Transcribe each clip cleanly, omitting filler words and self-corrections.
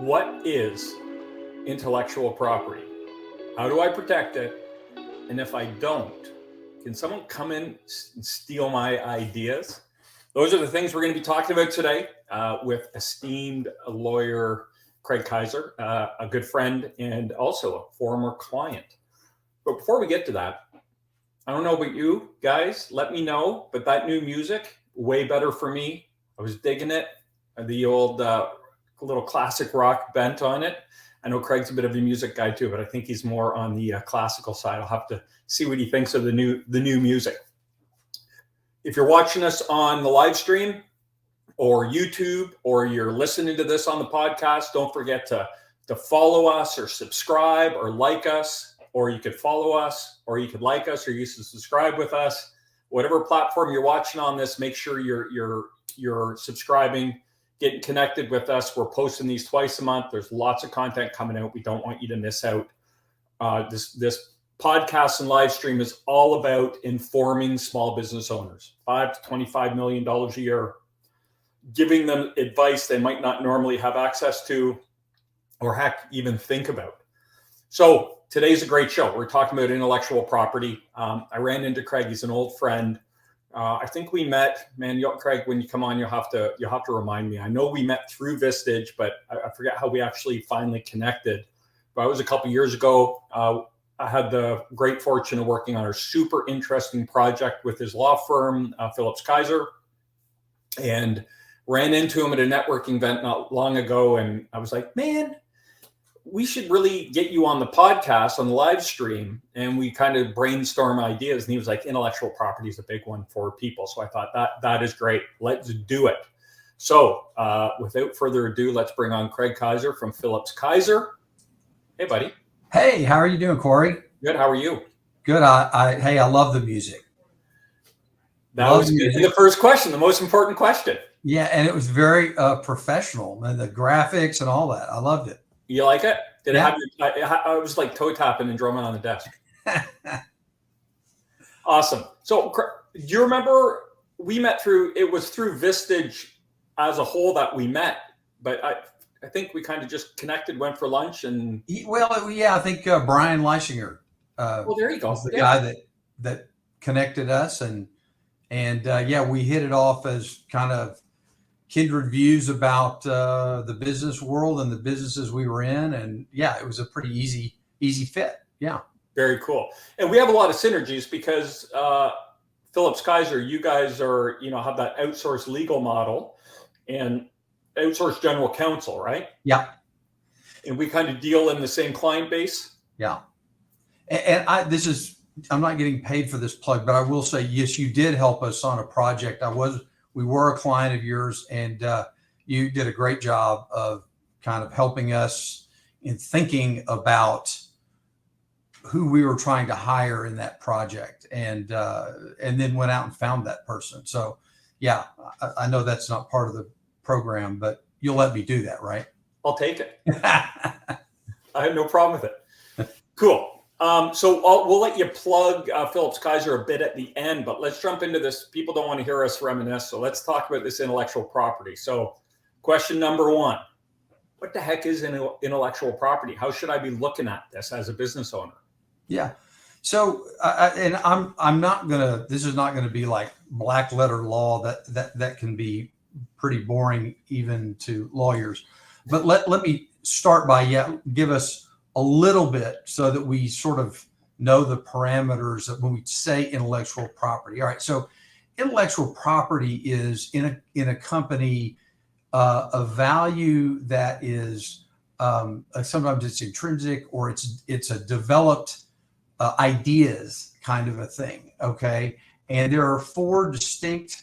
What is intellectual property? How do I protect it? And if I don't, can someone come in and steal my ideas? Those are the things we're going to be talking about today with esteemed lawyer Craig Kaiser, a good friend and also a former client. But before we get to that, I don't know about you guys, let me know, but that new music, way better for me. I was digging it. The old little classic rock bent on it. I know Craig's a bit of a music guy too, but I think he's more on the classical side. I'll have to see what he thinks of the new music. If you're watching us on the live stream or YouTube, or you're listening to this on the podcast, don't forget to follow us or subscribe or like us, or you could follow us, or you could like us, or you can subscribe with us. Whatever platform you're watching on this, make sure you're subscribing, getting connected with us. We're posting these twice a month. There's lots of content coming out. We don't want you to miss out. This podcast and live stream is all about informing small business owners, $5 to $25 million a year, giving them advice they might not normally have access to, or heck, even think about. So today's a great show. We're talking about intellectual property. I ran into Craig. He's an old friend. I think we met, Craig, when you come on, you'll have to remind me. I know we met through Vistage, but I forget how we actually finally connected. But it was a couple of years ago. I had the great fortune of working on a super interesting project with his law firm, Phillips Kaiser, and ran into him at a networking event not long ago. And I was like, man, we should really get you on the podcast, on the live stream. And we kind of brainstorm ideas. And he was like, intellectual property is a big one for people. So I thought that is great. Let's do it. So without further ado, let's bring on Craig Kaiser from Phillips Kaiser. Hey, buddy. Hey, how are you doing, Corey? Good. How are you? Good. I love the music. That was the first question, the most important question. Yeah, and it was very professional, and the graphics and all that. I loved it. You like it? Did it have I was like toe tapping and drumming on the desk. Awesome. So do you remember we met through Vistage as a whole that we met, but I think we kind of just connected, went for lunch and. Well, yeah, I think Brian Leisinger. Well, there you go. Was the guy that connected us, and we hit it off as kind of kindred views about the business world and the businesses we were in, and it was a pretty easy fit. Yeah, very cool. And we have a lot of synergies because Phillips Kaiser, you guys are have that outsourced legal model and outsourced general counsel, right? Yeah. And we kind of deal in the same client base. Yeah. And I'm not getting paid for this plug, but I will say, yes, you did help us on a project. We were a client of yours, and you did a great job of kind of helping us in thinking about who we were trying to hire in that project, and then went out and found that person. So, yeah, I know that's not part of the program, but you'll let me do that, right? I'll take it. I have no problem with it. Cool. So we'll let you plug Phillips Kaiser a bit at the end, but let's jump into this. People don't want to hear us reminisce, so let's talk about this intellectual property. So question number one, what the heck is intellectual property? How should I be looking at this as a business owner? Yeah. So, I'm not gonna. This is not going to be like black letter law that can be pretty boring even to lawyers. But let me start by give us a little bit so that we sort of know the parameters of when we say intellectual property. All right. So intellectual property is in a company a value that is sometimes it's intrinsic, or it's a developed ideas kind of a thing. Okay. And there are 4 distinct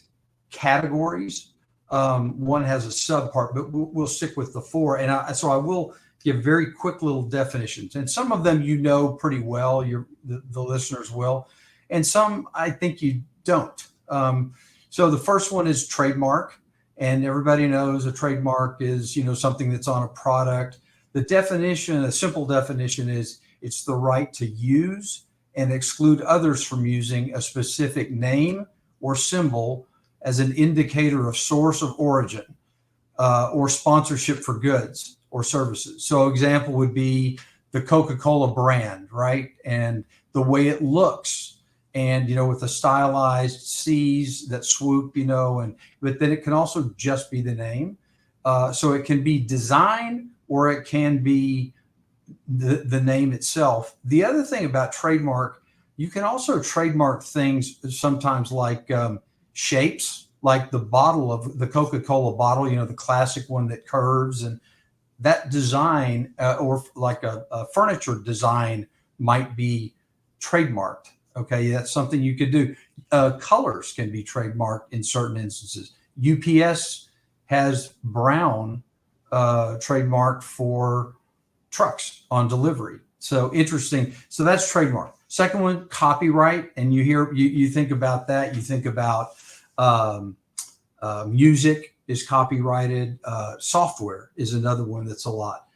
categories. One has a subpart, but we'll stick with the 4. And so I will give very quick little definitions. And some of them pretty well, the listeners will. And some I think you don't. So the first one is trademark. And everybody knows a trademark is, something that's on a product. The definition, a simple definition is it's the right to use and exclude others from using a specific name or symbol as an indicator of source of origin or sponsorship for goods, or services. So example would be the Coca-Cola brand, right? And the way it looks, and with the stylized C's that swoop, but then it can also just be the name. So it can be design, or it can be the name itself. The other thing about trademark, you can also trademark things sometimes, like shapes, like the bottle of the Coca-Cola bottle, the classic one that curves, and that design, or like a furniture design, might be trademarked. Okay, that's something you could do. Colors can be trademarked in certain instances. UPS has brown trademark for trucks on delivery. So interesting. So that's trademark. Second one, copyright. And you think about that. You think about music is copyrighted. Software is another one that's a lot.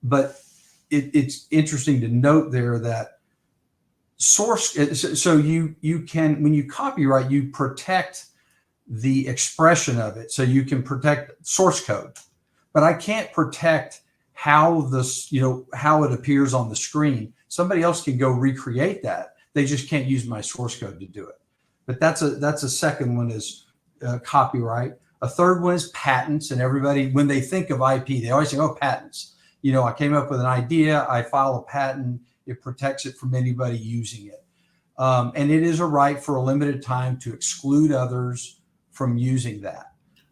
But it's interesting to note there that source. So you can, when you copyright, you protect the expression of it. So you can protect source code, but I can't protect how how it appears on the screen. Somebody else can go recreate that. They just can't use my source code to do it. But that's a second one, is copyright. A third one is patents. And everybody, when they think of IP, they always say, oh, patents. I came up with an idea, I file a patent, it protects it from anybody using it. And it is a right for a limited time to exclude others from using that.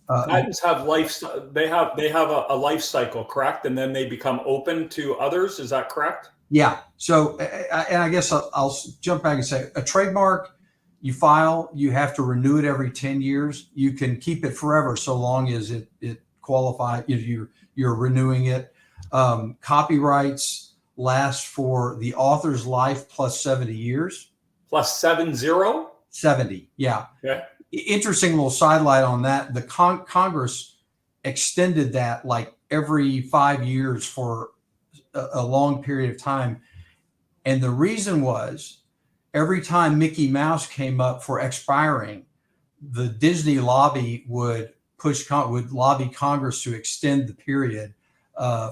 Patents have life. They have a life cycle, correct? And then they become open to others. Is that correct? Yeah. So, and I guess I'll jump back and say, a trademark, you file, you have to renew it every 10 years. You can keep it forever, so long as it qualifies. You're renewing it. Copyrights last for the author's life plus 70 years. Plus 70? 70. Yeah. Okay. Interesting little sidelight on that. The Congress extended that like every 5 years for a long period of time. And the reason was, every time Mickey Mouse came up for expiring, the Disney lobby would lobby Congress to extend the period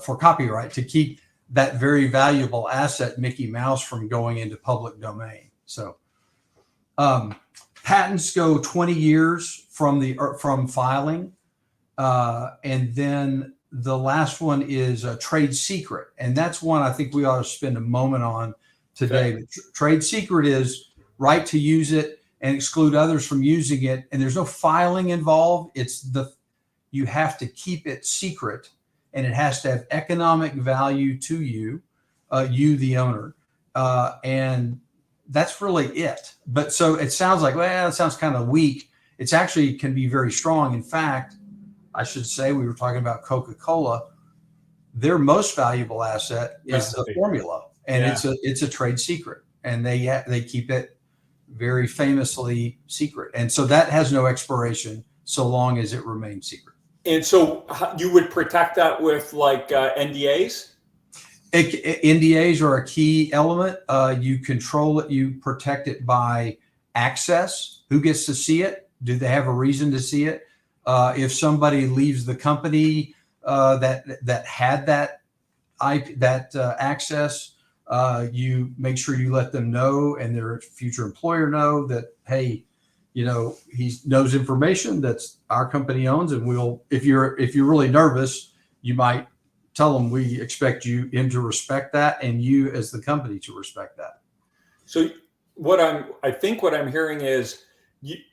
for copyright, to keep that very valuable asset, Mickey Mouse, from going into public domain. So patents go 20 years from filing. And then the last one is a trade secret. And that's one I think we ought to spend a moment on today. Okay. Trade secret is right to use it and exclude others from using it. And there's no filing involved. You have to keep it secret, and it has to have economic value to you, the owner. And that's really it. But so it sounds like, well, it sounds kind of weak. It's actually can be very strong. In fact, I should say, we were talking about Coca-Cola. Their most valuable asset is the formula, and it's a trade secret, and they keep it very famously secret. And so that has no expiration so long as it remains secret. And so you would protect that with like NDAs? NDAs are a key element. You control it. You protect it by access. Who gets to see it? Do they have a reason to see it? If somebody leaves the company that had that access, you make sure you let them know, and their future employer know that, hey, he knows information that's our company owns, and if you're really nervous, you might tell them we expect him to respect that, and you as the company to respect that. So I think what I'm hearing is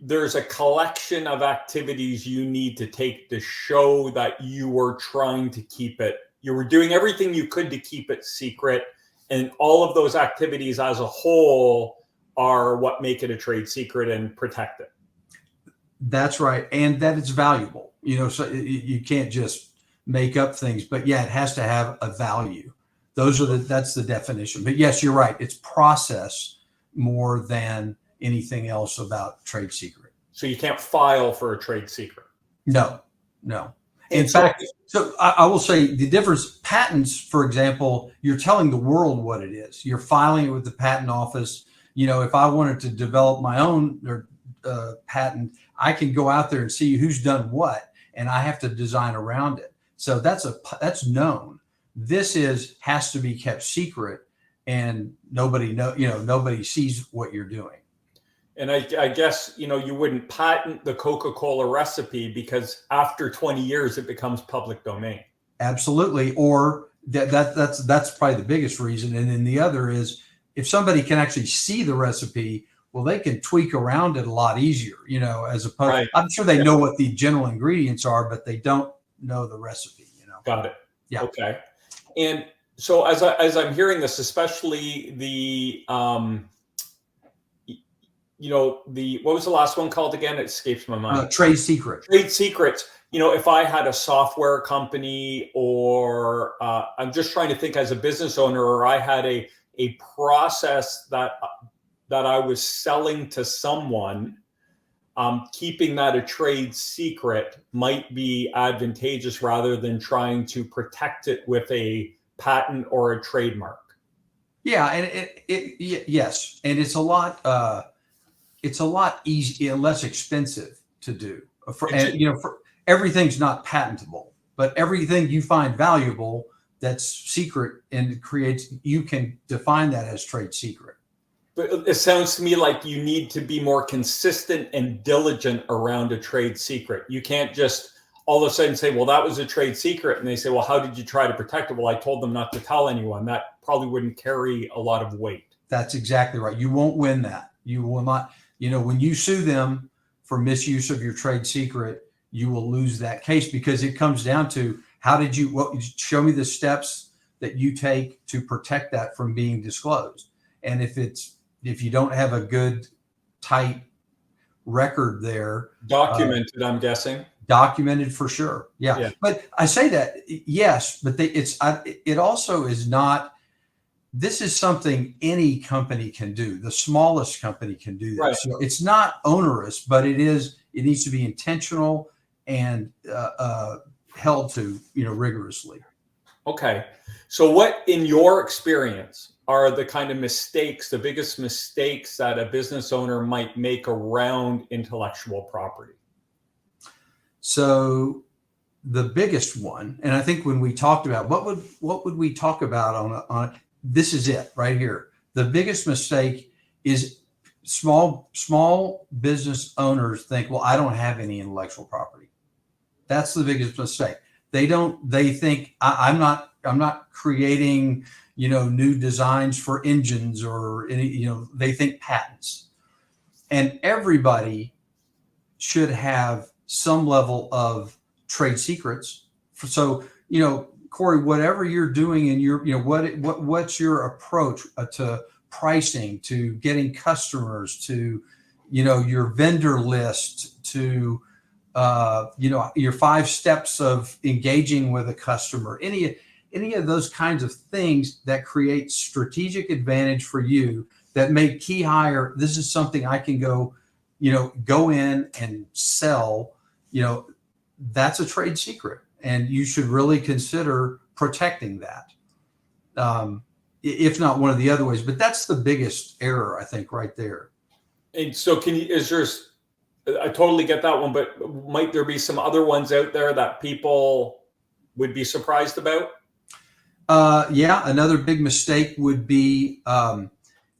there's a collection of activities you need to take to show that you were trying to keep it. You were doing everything you could to keep it secret, and all of those activities as a whole are what make it a trade secret and protect it. That's right. And that it's valuable, so you can't just make up things, but it has to have a value. That's the definition. But yes, you're right. It's process more than anything else about trade secret. So you can't file for a trade secret. No. In fact, so I will say the difference, patents, for example, you're telling the world what it is. You're filing it with the patent office. If I wanted to develop my own patent, I can go out there and see who's done what, and I have to design around it. So that's known. This has to be kept secret, and nobody sees what you're doing. And I guess, you wouldn't patent the Coca-Cola recipe because after 20 years, it becomes public domain. Absolutely. Or that's probably the biggest reason. And then the other is if somebody can actually see the recipe, well, they can tweak around it a lot easier, as opposed, Right. I'm sure they know what the general ingredients are, but they don't know the recipe, Got it. Yeah. Okay. And so as I'm hearing this, especially the, what was the last one called again? It escapes my mind. Trade secret. Trade secrets. If I had a software company, or I'm just trying to think as a business owner, or I had a process that I was selling to someone, keeping that a trade secret might be advantageous rather than trying to protect it with a patent or a trademark. Yeah, and yes, and it's a lot easier and less expensive to do. For everything's not patentable, but everything you find valuable that's secret and you can define that as trade secret. But it sounds to me like you need to be more consistent and diligent around a trade secret. You can't just all of a sudden say, well, that was a trade secret. And they say, well, how did you try to protect it? Well, I told them not to tell anyone. That probably wouldn't carry a lot of weight. That's exactly right. You won't win that. You will not, when you sue them for misuse of your trade secret, you will lose that case because it comes down to show me the steps that you take to protect that from being disclosed. And if you don't have a good, tight record there. Documented, I'm guessing. Documented for sure. Yeah. But I say that, yes, but it also is not, this is something any company can do. The smallest company can do that. Right. So it's not onerous, but it needs to be intentional and held to, rigorously. Okay. So what, in your experience, are the kind of the biggest mistakes that a business owner might make around intellectual property? So the biggest one, and I think when we talked about what would we talk about on this is it right here. The biggest mistake is small business owners think, well, I don't have any intellectual property. That's the biggest mistake. They think I'm not creating, new designs for engines or any, they think patents. And everybody should have some level of trade secrets. So, Corey, whatever you're doing in your, what's your approach to pricing, to getting customers, to, your vendor list, to, your 5 steps of engaging with a customer, any of those kinds of things that create strategic advantage for you that make key hire. This is something I can go in and sell, that's a trade secret. And you should really consider protecting that. If not one of the other ways, but that's the biggest error, I think, right there. And so I totally get that one, but might there be some other ones out there that people would be surprised about? Another big mistake would be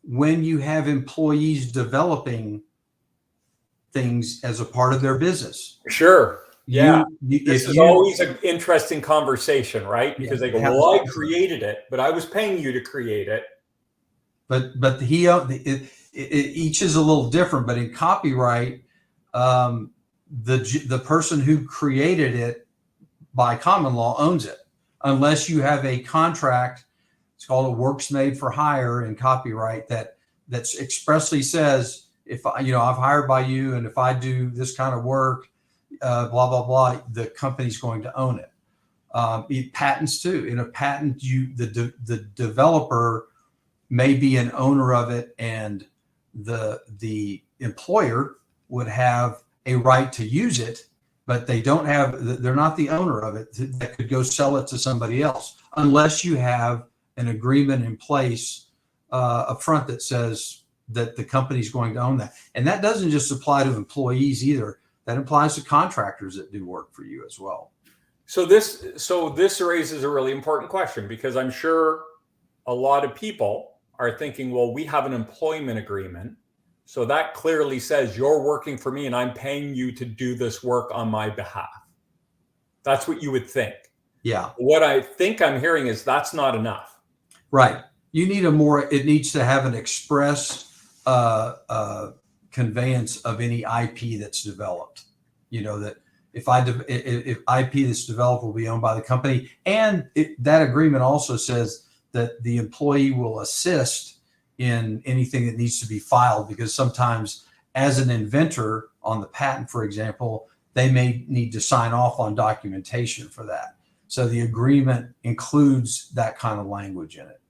when you have employees developing things as a part of their business. Sure. Yeah. This is always an interesting conversation, right? Because they go, well, I created it, but I was paying you to create it. But each is a little different, but in copyright, the person who created it by common law owns it, unless you have a contract. It's called a works made for hire in copyright that expressly says, if I've hired by you, and if I do this kind of work, blah, blah, blah, the company's going to own it. Patents too. In a patent, the developer may be an owner of it, and the employer would have a right to use it, but they're not the owner of it that could go sell it to somebody else, unless you have an agreement in place up front that says that the company's going to own that. And that doesn't just apply to employees either. That applies to contractors that do work for you as well. So this raises a really important question, because I'm sure a lot of people are thinking, well, we have an employment agreement. So that clearly says you're working for me and I'm paying you to do this work on my behalf. That's what you would think. Yeah. What I think I'm hearing is that's not enough. Right. You need it needs to have an express conveyance of any IP that's developed. That if IP that's developed will be owned by the company, and that agreement also says that the employee will assist in anything that needs to be filed, because sometimes as an inventor on the patent, for example, they may need to sign off on documentation for that. So the agreement includes that kind of language in it.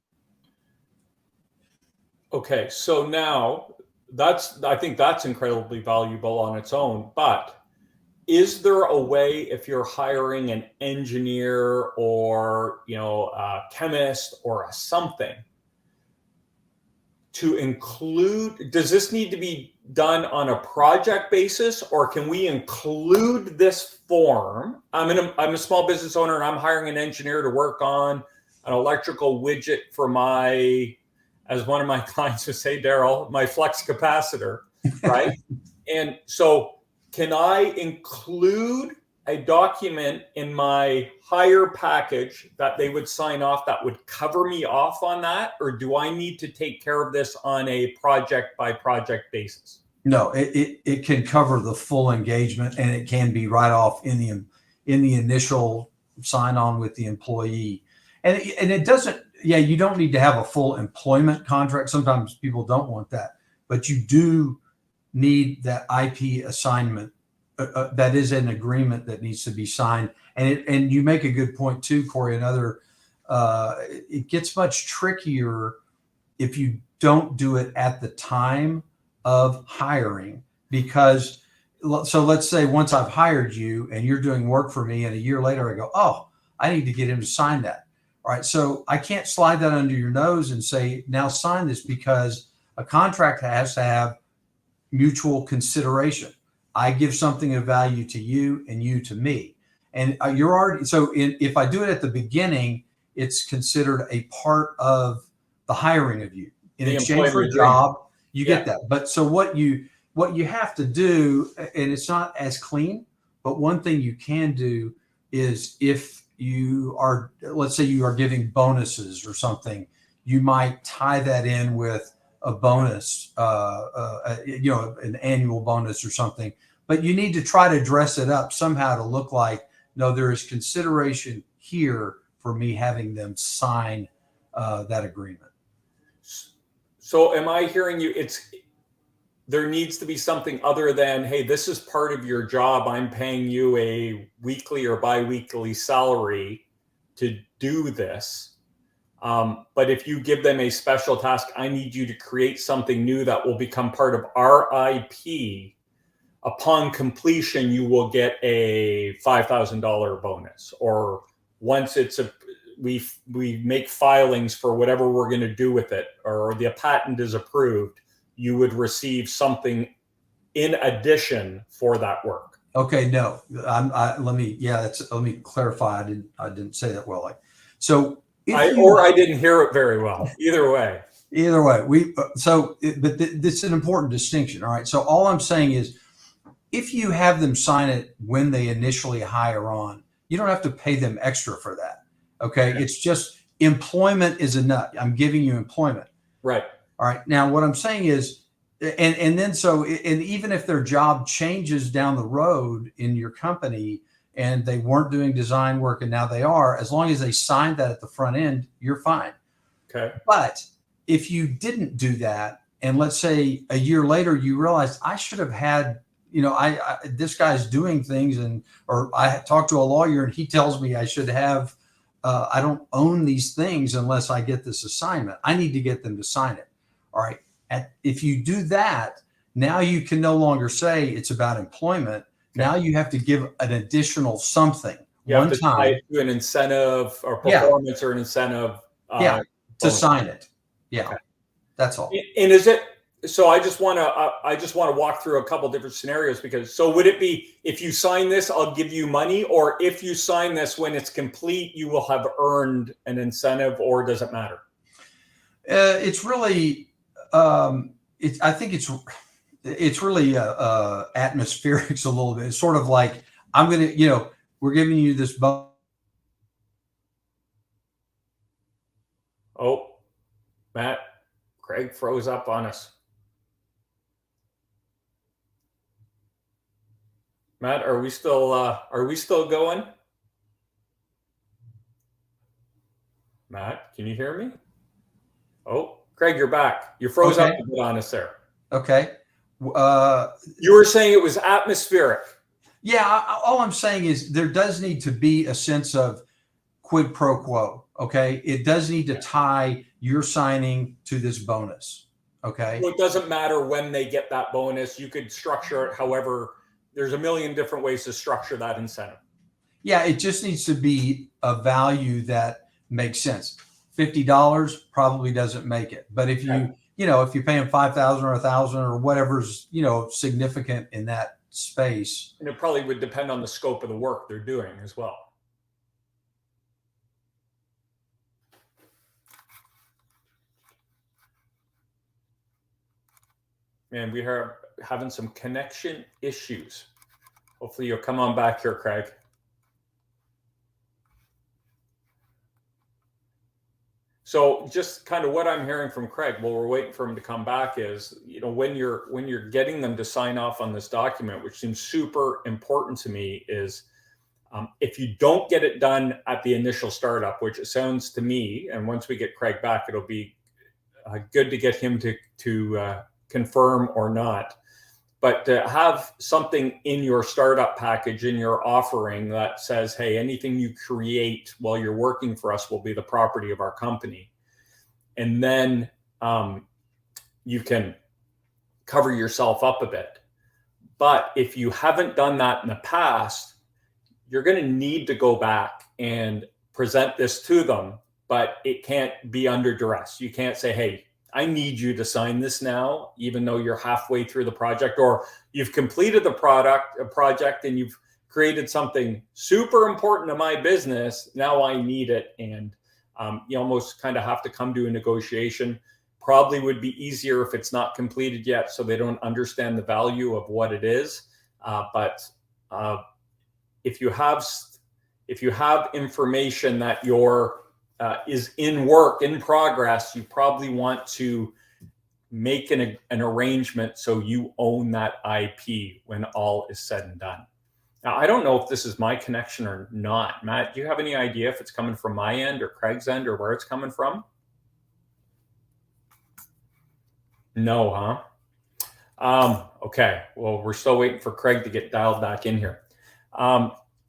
Okay, so now I think that's incredibly valuable on its own, but is there a way, if you're hiring an engineer or a chemist or something, to include, does this need to be done on a project basis, or can we include this form? I'm a small business owner and I'm hiring an engineer to work on an electrical widget for my, as one of my clients would say, Daryl, my flex capacitor, right? And so can I include a document in my hire package that they would sign off that would cover me off on that? Or do I need to take care of this on a project by project basis? No, it can cover the full engagement, and it can be right off in the initial sign on with the employee. And it doesn't, you don't need to have a full employment contract. Sometimes people don't want that, but you do need that IP assignment. That is an agreement that needs to be signed. And you make a good point too, Corey. It gets much trickier if you don't do it at the time of hiring, because so let's say once I've hired you and you're doing work for me, and a year later I go, oh, I need to get him to sign that. All right. So I can't slide that under your nose and say, now sign this, because a contract has to have mutual consideration. I give something of value to you and you to me. And you're already, if I do it at the beginning, it's considered a part of the hiring of you. In exchange for a job, you get that. But so what you have to do, and it's not as clean, but one thing you can do is, if you are, let's say you are giving bonuses or something, you might tie that in with a bonus, an annual bonus or something. But you need to try to dress it up somehow to look like, no, there is consideration here for me having them sign that agreement. So am I hearing you? There needs to be something other than, hey, this is part of your job. I'm paying you a weekly or biweekly salary to do this. But if you give them a special task, I need you to create something new that will become part of our IP. Upon completion, you will get a $5,000 bonus, or once we make filings for whatever we're going to do with it, or the patent is approved, you would receive something in addition for that work. Okay, no, let me clarify. I didn't say that well. I didn't hear it very well. Either way, but this is an important distinction. All right. So all I'm saying is, if you have them sign it when they initially hire on, you don't have to pay them extra for that. Okay. It's just employment is enough. I'm giving you employment. Right. All right. Now, what I'm saying is, and even if their job changes down the road in your company and they weren't doing design work and now they are, as long as they signed that at the front end, you're fine. Okay. But if you didn't do that, and let's say a year later you realize, I should have had, this guy's doing things, or I talked to a lawyer and he tells me I should have, I don't own these things unless I get this assignment. I need to get them to sign it. All right. If you do that, now you can no longer say it's about employment. Okay. Now you have to give an additional something one time. Tie it to an incentive or performance or an incentive. To sign it. Yeah. Okay. That's all. And is it, So I just want to walk through a couple different scenarios because so would it be if you sign this, I'll give you money, or if you sign this when it's complete, you will have earned an incentive, or does it matter? It's really, I think it's really atmospherics a little bit. It's sort of like I'm gonna, we're giving you this. Oh, Matt, Craig froze up on us. Matt, are we still going? Matt, can you hear me? Oh, Craig, you're back. You froze up a bit on us there. Okay. You were saying it was atmospheric. Yeah. All I'm saying is there does need to be a sense of quid pro quo. Okay. It does need to tie your signing to this bonus. Okay. So it doesn't matter when they get that bonus. You could structure it however. There's a million different ways to structure that incentive. Yeah. It just needs to be a value that makes sense. $50 probably doesn't make it. But if if you pay them 5,000 or 1,000 or whatever's, significant in that space. And it probably would depend on the scope of the work they're doing as well. Man, we are having some connection issues. Hopefully you'll come on back here, Craig. So just kind of what I'm hearing from Craig while we're waiting for him to come back is, when you're getting them to sign off on this document, which seems super important to me, is if you don't get it done at the initial startup, which it sounds to me, and once we get Craig back, it'll be good to get him to confirm or not, but to have something in your startup package, in your offering that says, hey, anything you create while you're working for us will be the property of our company. And then you can cover yourself up a bit. But if you haven't done that in the past, you're going to need to go back and present this to them, but it can't be under duress. You can't say, hey, I need you to sign this now, even though you're halfway through the project, or you've completed the project and you've created something super important to my business. Now I need it. And you almost kind of have to come to a negotiation. Probably would be easier if it's not completed yet, so they don't understand the value of what it is. But if you have information that is in work, in progress, you probably want to make an arrangement so you own that IP when all is said and done. Now, I don't know if this is my connection or not. Matt, do you have any idea if it's coming from my end or Craig's end or where it's coming from? No, huh? Okay, well, we're still waiting for Craig to get dialed back in here.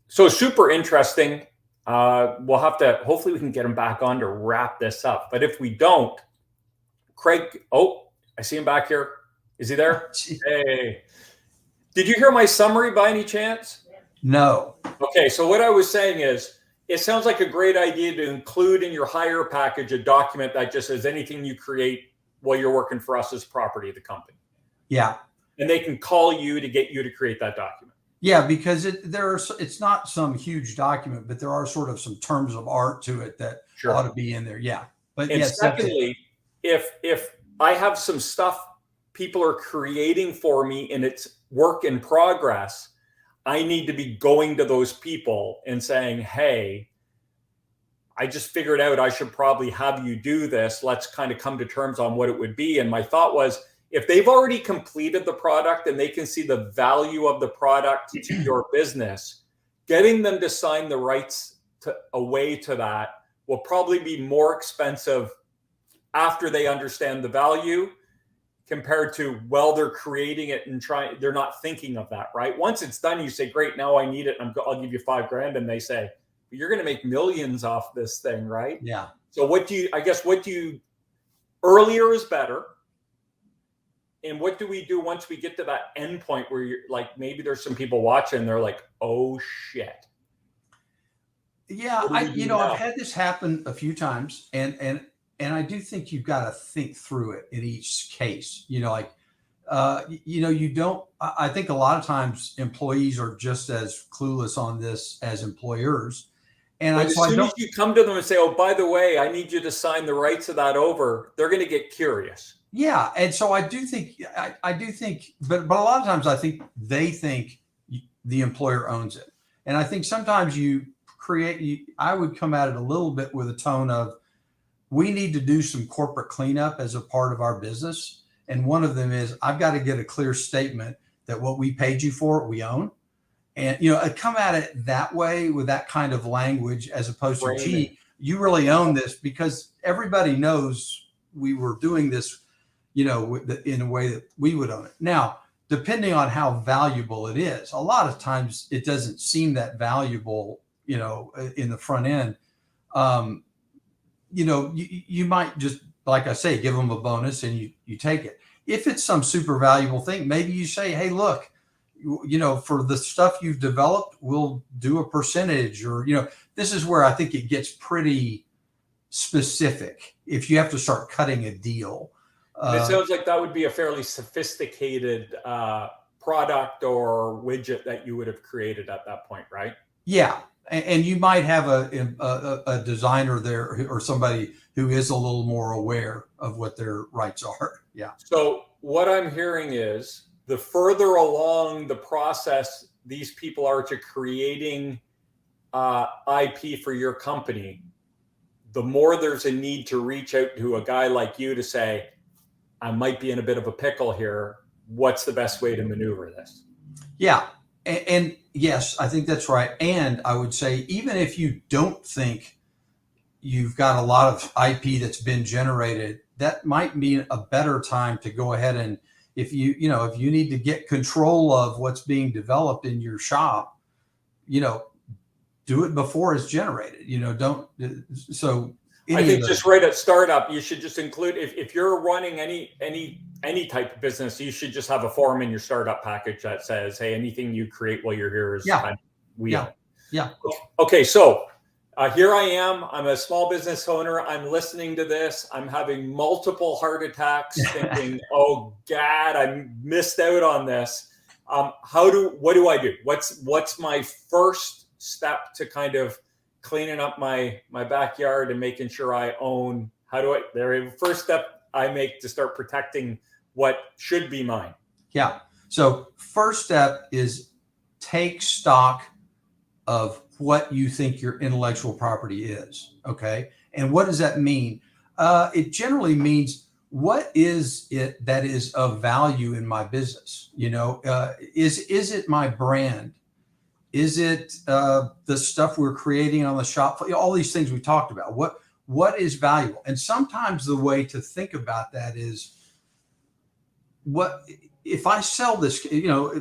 So super interesting. We'll have to, hopefully we can get him back on to wrap this up. But if we don't, Craig, I see him back here. Is he there? Hey, did you hear my summary by any chance? No. Okay, so what I was saying is, it sounds like a great idea to include in your hire package a document that just says anything you create while you're working for us is property of the company. Yeah. And they can call you to get you to create that document. Yeah, because it's not some huge document, but there are sort of some terms of art to it that ought to be in there. Yeah. But and yes, secondly, if I have some stuff people are creating for me and it's work in progress, I need to be going to those people and saying, hey, I just figured out I should probably have you do this. Let's kind of come to terms on what it would be. And my thought was, if they've already completed the product and they can see the value of the product to your business, getting them to sign the rights away to that will probably be more expensive after they understand the value compared to while they're creating it and they're not thinking of that, right? Once it's done, you say, great, now I need it. I'll give you $5,000. And they say, you're going to make millions off this thing, right? Yeah. So earlier is better. And what do we do once we get to that end point where you're like, maybe there's some people watching and they're like, oh shit. Yeah. I've had this happen a few times and And I do think you've got to think through it in each case. Like, you don't, I think a lot of times employees are just as clueless on this as employers. And But so as I soon as don't, you come to them and say, "Oh, by the way, I need you to sign the rights of that over," they're going to get curious. yeah. And so I do think, I do think, but a lot of times I think they think the employer owns it. And I think sometimes I would come at it a little bit with a tone of, we need to do some corporate cleanup as a part of our business. And one of them is, I've got to get a clear statement that what we paid you for, we own. And, I come at it that way with that kind of language, as opposed to, Framing. gee, you really own this, because everybody knows we were doing this, in a way that we would own it. Now, depending on how valuable it is, a lot of times it doesn't seem that valuable, in the front end. Um, you might just, like I say, give them a bonus and you take it. If it's some super valuable thing, maybe you say, hey, look, for the stuff you've developed, we'll do a percentage, or, this is where I think it gets pretty specific if you have to start cutting a deal. And it sounds like that would be a fairly sophisticated product or widget that you would have created at that point, right? Yeah. And you might have a designer there, or somebody who is a little more aware of what their rights are. Yeah. So what I'm hearing is, the further along the process these people are to creating IP for your company, the more there's a need to reach out to a guy like you to say, I might be in a bit of a pickle here. What's the best way to maneuver this? Yeah. And yes, I think that's right. And I would say, even if you don't think you've got a lot of IP that's been generated, that might be a better time to go ahead and, if you need to get control of what's being developed in your shop, do it before it's generated. Don't. So I think just right at startup, you should just include, if you're running any type of business, you should just have a form in your startup package that says, hey, anything you create while you're here is we own. Yeah. Okay, so here I am. I'm a small business owner. I'm listening to this. I'm having multiple heart attacks, thinking, "Oh God, I missed out on this." What do I do? What's my first step to kind of cleaning up my backyard and making sure I own? First step I make to start protecting what should be mine? Yeah. So first step is take stock of what you think your intellectual property is. Okay. And what does that mean? It generally means, what is it that is of value in my business? Is it my brand? Is it the stuff we're creating on the shop floor? All these things we talked about. What is valuable? And sometimes the way to think about that is, what if I sell this?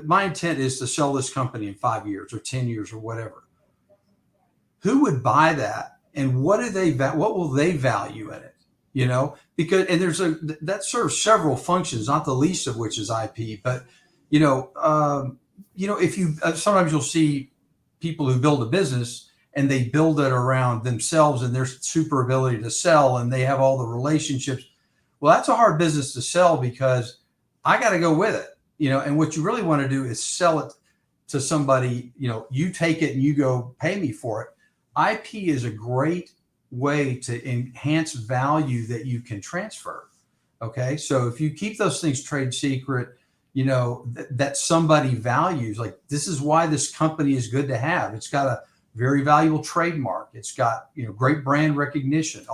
My intent is to sell this company in 5 years or 10 years or whatever. Who would buy that, and what will they value in it? Because, and that serves several functions, not the least of which is IP. But if you sometimes you'll see people who build a business and they build it around themselves and their super ability to sell, and they have all the relationships. Well, that's a hard business to sell, because I got to go with it. And what you really want to do is sell it to somebody. You take it and you go pay me for it. IP is a great way to enhance value that you can transfer. Okay. So if you keep those things trade secret, that somebody values, like, this is why this company is good to have. It's got a very valuable trademark. It's got, great brand recognition.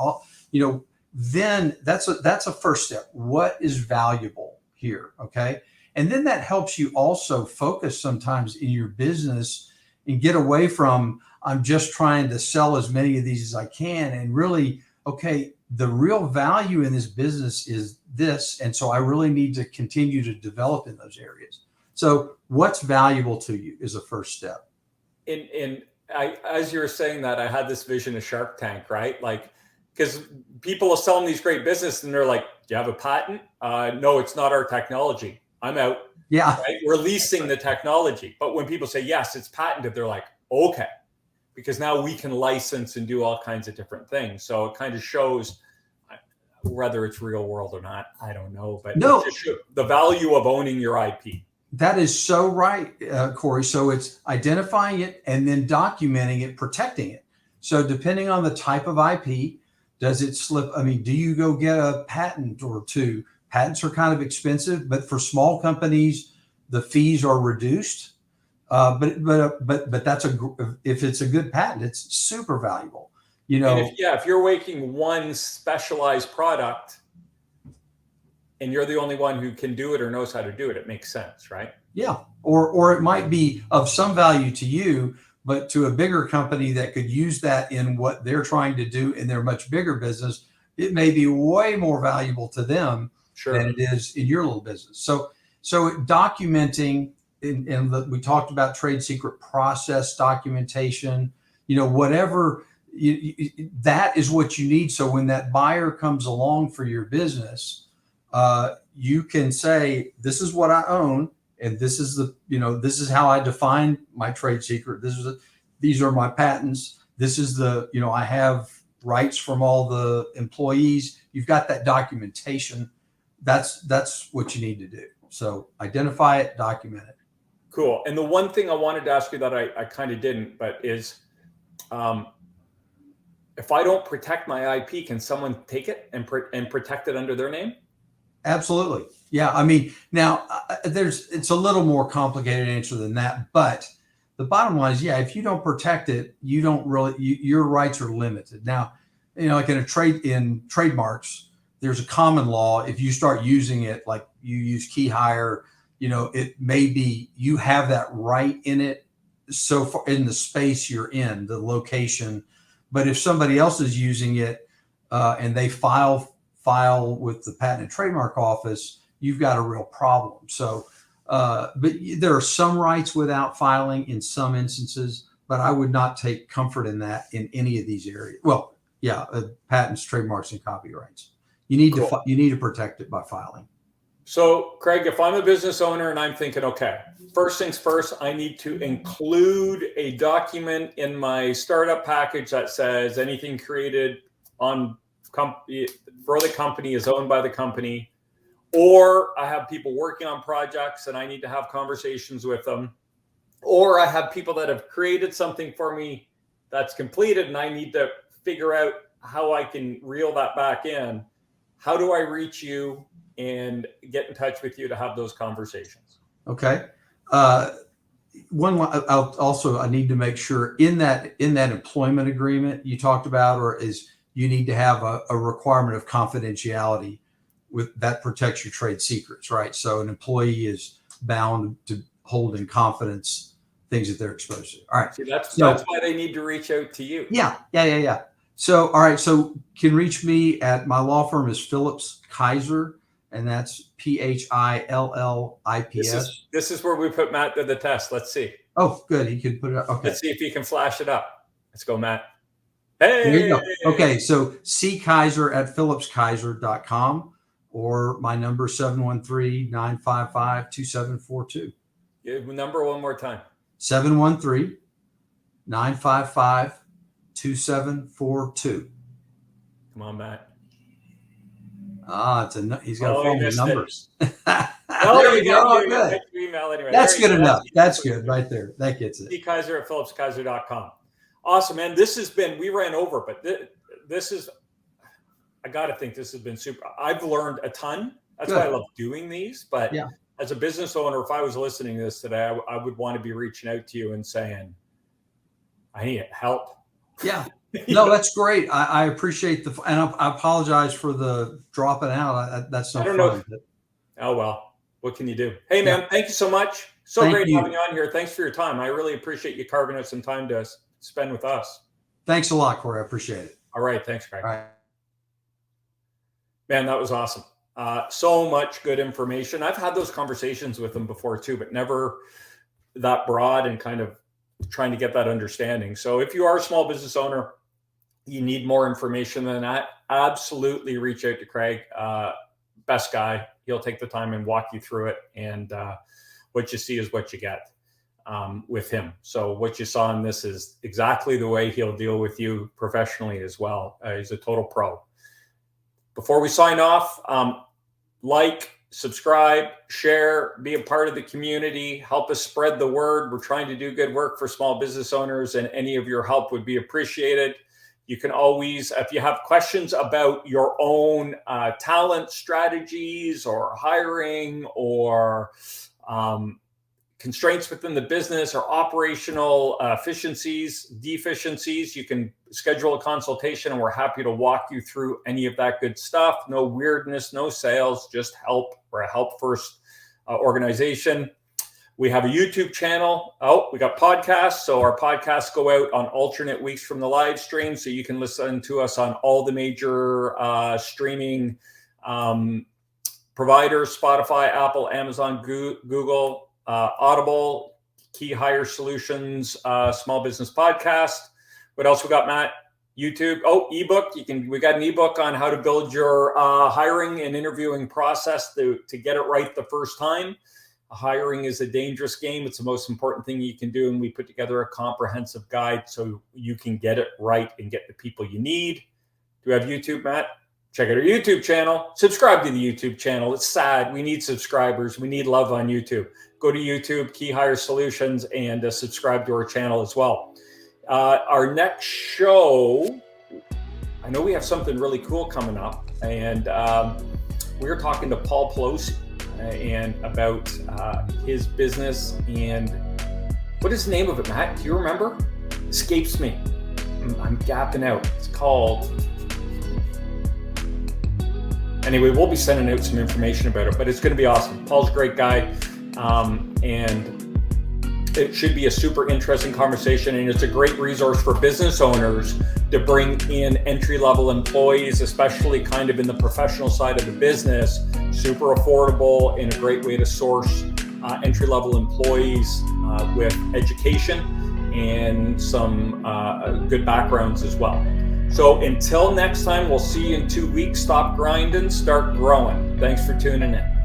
Then that's a first step. What is valuable here? Okay. And then that helps you also focus sometimes in your business and get away from, I'm just trying to sell as many of these as I can, and really, okay, the real value in this business is this. And so I really need to continue to develop in those areas. So what's valuable to you is the first step. As you were saying that, I had this vision of Shark Tank, right? Like, because people are selling these great business and they're like, do you have a patent? No, it's not our technology. I'm out. Yeah. Right? We're leasing the technology. But when people say, yes, it's patented, they're like, okay, because now we can license and do all kinds of different things. So it kind of shows whether it's real world or not, I don't know. But No, it's just the value of owning your IP. that is so right, Corey. So it's identifying it and then documenting it, protecting it. So depending on the type of IP, does it slip? I mean, do you go get a patent or two? Patents are kind of expensive, but for small companies, the fees are reduced. But that's if it's a good patent, it's super valuable. You know, And if you're making one specialized product and you're the only one who can do it or knows how to do it, it makes sense, right? yeah. Or it might be of some value to you, but to a bigger company that could use that in what they're trying to do in their much bigger business, it may be way more valuable to them than it is in your little business. So documenting, we talked about trade secret process documentation, whatever, that is what you need. So when that buyer comes along for your business, you can say, this is what I own. And this is this is how I define my trade secret. These are my patents. This is I have rights from all the employees. You've got that documentation. That's what you need to do. So identify it, document it. Cool. And the one thing I wanted to ask you that I kind of didn't, but is, if I don't protect my IP, can someone take it and protect it under their name? Absolutely. Yeah. I mean, now it's a little more complicated answer than that, but the bottom line is, yeah, if you don't protect it, you don't really, your rights are limited. Now, like in trademarks, there's a common law. If you start using it, like you use key hire, it may be, you have that right in it. So far in the space you're in, the location, but if somebody else is using it, and they file with the Patent and Trademark Office, you've got a real problem. So, but there are some rights without filing in some instances, but I would not take comfort in that in any of these areas. Well, yeah, patents, trademarks, and copyrights. You need to protect it by filing. So, Craig, if I'm a business owner and I'm thinking, okay, first things first, I need to include a document in my startup package that says anything created on for the company is owned by the company, or I have people working on projects and I need to have conversations with them, or I have people that have created something for me that's completed and I need to figure out how I can reel that back in. How do I reach you and get in touch with you to have those conversations? Okay. I need to make sure in that employment agreement you talked about, you need to have a requirement of confidentiality that protects your trade secrets, right? So an employee is bound to hold in confidence things that they're exposed to. All right. See, that's why they need to reach out to you. Yeah. So, all right. So can reach me at, my law firm is Phillips Kaiser, and that's PHILLIPS. This is where we put Matt to the test. Let's see. Oh, good. He could put it up. Okay. Let's see if he can flash it up. Let's go, Matt. Hey. There you go. Okay. So ckaiser at phillipskaiser.com, or my number 713-955-2742. Give the number one more time. 713-955-2742. Come on, Matt. He's got to phone the numbers. There you go. Good. Email anyway. That's good enough. That's good right there. That gets it. Kaiser at phillipskaiser.com. Awesome, man. We ran over, but this is, I got to think this has been super. I've learned a ton. That's why I love doing these. But as a business owner, if I was listening to this today, I would want to be reaching out to you and saying, I need help. Yeah. No, that's great. I appreciate and I apologize for the dropping out. That's not fun. Oh, well, what can you do? Hey, man, thank you so much. Thank great having you on here. Thanks for your time. I really appreciate you carving out some time to spend with us. Thanks a lot, Corey. I appreciate it. All right. Thanks, Craig. All right. Man, that was awesome. So much good information. I've had those conversations with them before too, but never that broad and kind of trying to get that understanding. So if you are a small business owner, you need more information than that, absolutely reach out to Craig. Best guy. He'll take the time and walk you through it. And what you see is what you get with him. So what you saw in this is exactly the way he'll deal with you professionally as well. He's a total pro. Before we sign off, like, subscribe, share, be a part of the community, help us spread the word. We're trying to do good work for small business owners, and any of your help would be appreciated. You can always, if you have questions about your own talent strategies or hiring or constraints within the business or operational deficiencies, you can schedule a consultation and we're happy to walk you through any of that good stuff. No weirdness, no sales, just help. We're a help first organization. We have a YouTube channel. We got podcasts. So our podcasts go out on alternate weeks from the live stream. So you can listen to us on all the major streaming providers: Spotify, Apple, Amazon, Google, Audible, Key Hire Solutions, Small Business Podcast. What else we got, Matt? YouTube. Ebook. We got an ebook on how to build your hiring and interviewing process to get it right the first time. Hiring is a dangerous game. It's the most important thing you can do. And we put together a comprehensive guide so you can get it right and get the people you need. Do we have YouTube, Matt? Check out our YouTube channel. Subscribe to the YouTube channel. It's sad. We need subscribers. We need love on YouTube. Go to YouTube, Key Hire Solutions, and subscribe to our channel as well. Our next show, I know we have something really cool coming up, and we're talking to Paul Pelosi and about his business. And what is the name of it, Matt? Do you remember? Escapes me. I'm gapping out. It's called... Anyway, we'll be sending out some information about it, but it's going to be awesome. Paul's a great guy, and it should be a super interesting conversation, and it's a great resource for business owners to bring in entry-level employees, especially kind of in the professional side of the business. Super affordable and a great way to source entry-level employees with education and some good backgrounds as well. So until next time, we'll see you in 2 weeks. Stop grinding, start growing. Thanks for tuning in.